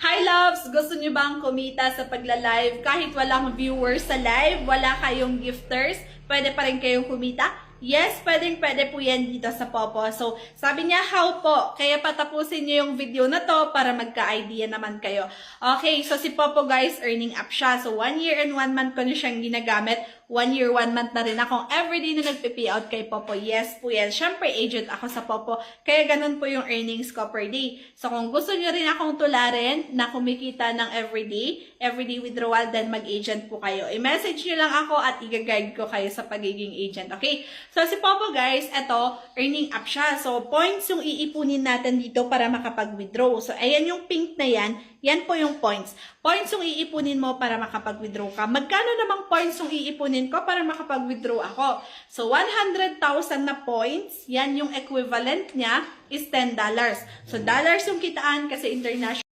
Hi loves! Gusto nyo bang kumita sa pagla-live? Kahit walang viewers sa live, wala kayong gifters, pwede pa rin kayong kumita? Yes, pwede po yan dito sa Popo. So, sabi niya, how po? Kaya patapusin niyo yung video na to para magka-idea naman kayo. Okay, so si Popo guys, earning up siya. So, 1 year and 1 month ko na siyang ginagamit. 1 year, 1 month na rin akong everyday na nagpe-pay out kay Popo. Yes po yan. Siyempre, agent ako sa Popo. Kaya ganun po yung earnings ko per day. So, kung gusto niyo rin akong tularin na kumikita ng everyday withdrawal, then mag-agent po kayo. I-message niyo lang ako at i-guide ko kayo sa pagiging agent. Okay? So, si Popo guys, eto, earning up siya. So, points yung iipunin natin dito para makapag-withdraw. So, ayan yung pink na yan. Yan po yung points. Points yung iipunin mo para makapag-withdraw ka. Magkano namang points yung iipunin ko para makapag-withdraw ako? So, 100,000 na points, yan yung equivalent niya is $10. So, dollars yung kitaan kasi international.